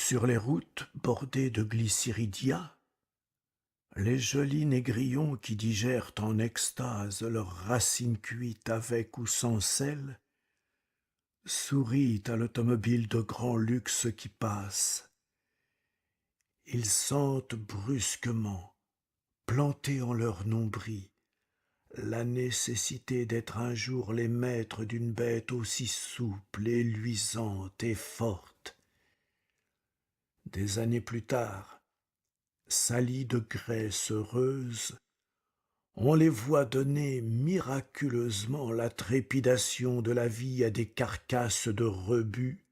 Sur les routes bordées de glycéridia, les jolis négrillons qui digèrent en extase leurs racines cuites avec ou sans sel sourient à l'automobile de grand luxe qui passe. Ils sentent brusquement, plantés en leur nombril, la nécessité d'être un jour les maîtres d'une bête aussi souple et luisante et forte. Des années plus tard, salis de graisse heureuse, on les voit donner miraculeusement la trépidation de la vie à des carcasses de rebut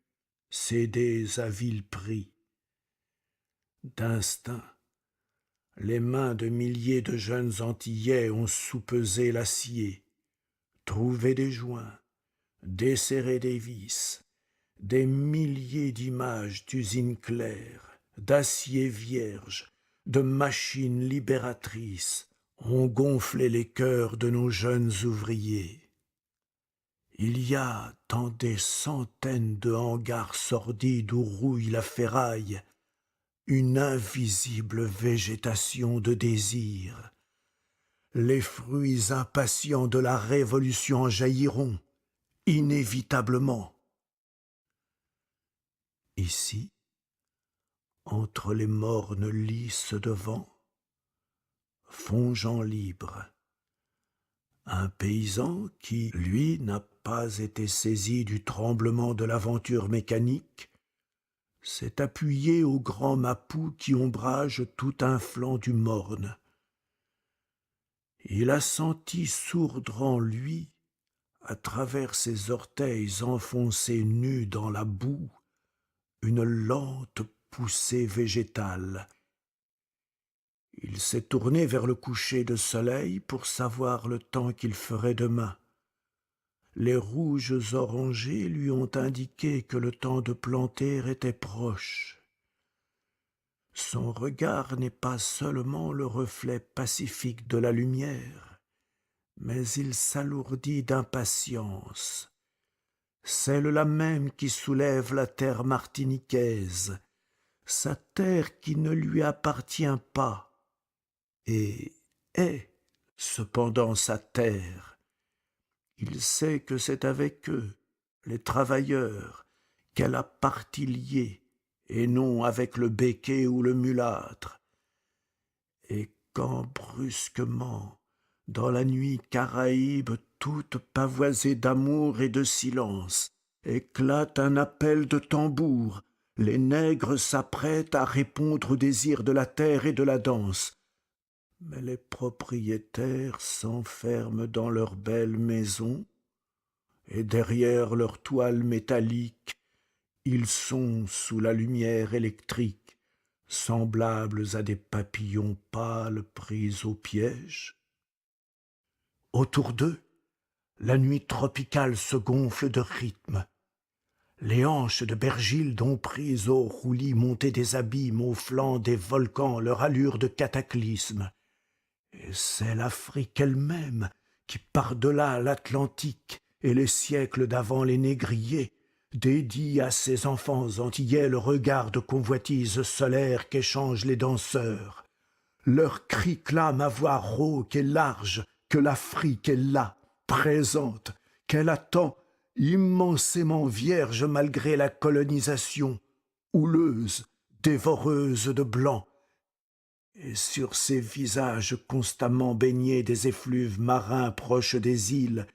cédées à vil prix. D'instinct, les mains de milliers de jeunes Antillais ont soupesé l'acier, trouvé des joints, desserré des vis, des milliers d'images d'usines claires, d'acier vierge, de machines libératrices ont gonflé les cœurs de nos jeunes ouvriers. Il y a dans des centaines de hangars sordides où rouille la ferraille une invisible végétation de désir. Les fruits impatients de la révolution en jailliront, inévitablement. Ici, entre les mornes lys de vent, fongeant libre, un paysan qui, lui, n'a pas été saisi du tremblement de l'aventure mécanique, s'est appuyé aux grands mapous qui ombragent tout un flanc du Morne. Il a senti sourdre en lui, à travers ses orteils enfoncés nus dans la boue, une lente poussée végétale. Il s'est tourné vers le coucher de soleil pour savoir le temps qu'il ferait demain. Les rouges orangés lui ont indiqué que le temps de planter était proche. Son regard n'est pas seulement le reflet pacifique de la lumière, mais il s'alourdit d'impatience, celle-là même qui soulève la terre martiniquaise, sa terre qui ne lui appartient pas, et est cependant sa terre. Il sait que c'est avec eux, les travailleurs, qu'elle a partie liée, et non avec le béquet ou le mulâtre. Et quand brusquement, dans la nuit caraïbe toute pavoisée d'amour et de silence, éclate un appel de tambour, les nègres s'apprêtent à répondre au désir de la terre et de la danse. Mais les propriétaires s'enferment dans leurs belles maisons, et derrière leurs toiles métalliques, ils sont sous la lumière électrique, semblables à des papillons pâles pris au piège. Autour d'eux, la nuit tropicale se gonfle de rythme. Les hanches de Bergilde ont pris au roulis monté des abîmes au flanc des volcans leur allure de cataclysme. Et c'est l'Afrique elle-même qui, par-delà l'Atlantique et les siècles d'avant les négriers, dédie à ses enfants antillais le regard de convoitise solaire qu'échangent les danseurs. Leur cri clame à voix rauque et large que l'Afrique est là, présente, qu'elle attend, immensément vierge malgré la colonisation, houleuse, dévoreuse de blanc. Et sur ces visages constamment baignés des effluves marins proches des îles,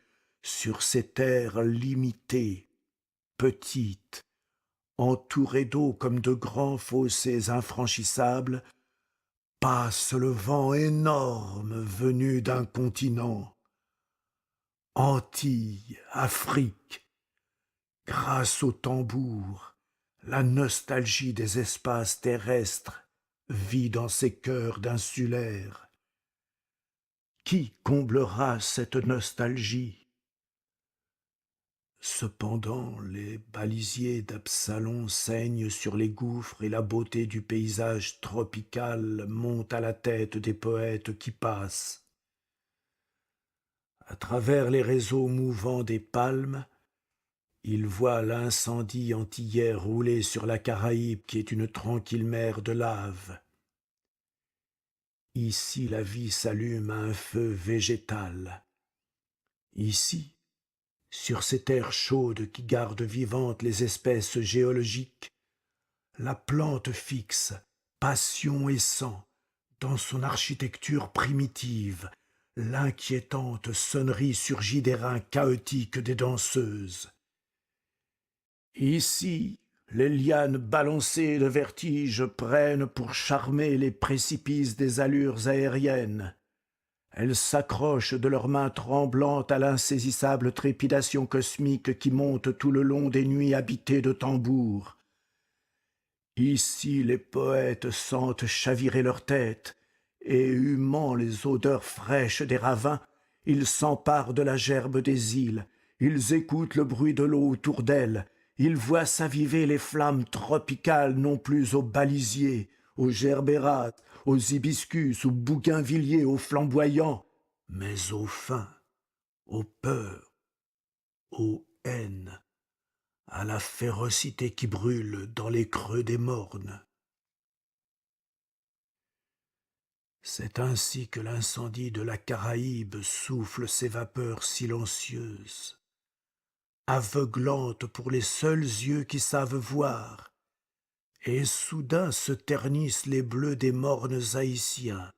sur ces terres limitées, petites, entourées d'eau comme de grands fossés infranchissables, passe le vent énorme venu d'un continent. Antilles, Afrique, grâce au tambour, la nostalgie des espaces terrestres vit dans ces cœurs d'insulaires. Qui comblera cette nostalgie? Cependant, les balisiers d'Absalon saignent sur les gouffres et la beauté du paysage tropical monte à la tête des poètes qui passent. À travers les réseaux mouvants des palmes, Il voit l'incendie antillais rouler sur la Caraïbe qui est une tranquille mer de lave. Ici la vie s'allume à un feu végétal. Ici, sur ces terres chaudes qui gardent vivantes les espèces géologiques, la plante fixe, passion et sang, dans son architecture primitive, l'inquiétante sonnerie surgit des reins chaotiques des danseuses. Ici, les lianes balancées de vertige prennent pour charmer les précipices des allures aériennes. Elles s'accrochent de leurs mains tremblantes à l'insaisissable trépidation cosmique qui monte tout le long des nuits habitées de tambours. Ici, les poètes sentent chavirer leurs têtes, et humant les odeurs fraîches des ravins, ils s'emparent de la gerbe des îles, ils écoutent le bruit de l'eau autour d'elles, ils voient s'aviver les flammes tropicales non plus aux balisiers, aux gerbéras, aux hibiscus, aux bougainvilliers, aux flamboyants, mais aux faim, aux peurs, aux haines, à la férocité qui brûle dans les creux des mornes. C'est ainsi que l'incendie de la Caraïbe souffle ses vapeurs silencieuses, aveuglantes pour les seuls yeux qui savent voir, et soudain se ternissent les bleus des mornes haïtiens,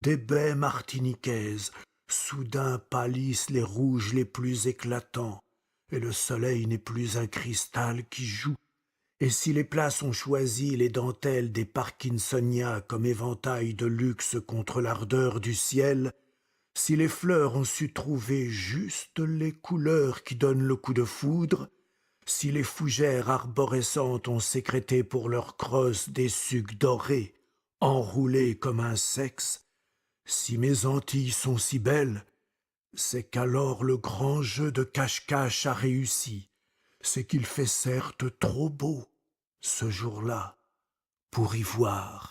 des baies martiniquaises, soudain pâlissent les rouges les plus éclatants, et le soleil n'est plus un cristal qui joue. Et si les places ont choisi les dentelles des Parkinsonias comme éventail de luxe contre l'ardeur du ciel, si les fleurs ont su trouver juste les couleurs qui donnent le coup de foudre, si les fougères arborescentes ont sécrété pour leur crosse des sucs dorés, enroulés comme un sexe, si mes Antilles sont si belles, c'est qu'alors le grand jeu de cache-cache a réussi. C'est qu'il fait certes trop beau, ce jour-là, pour y voir.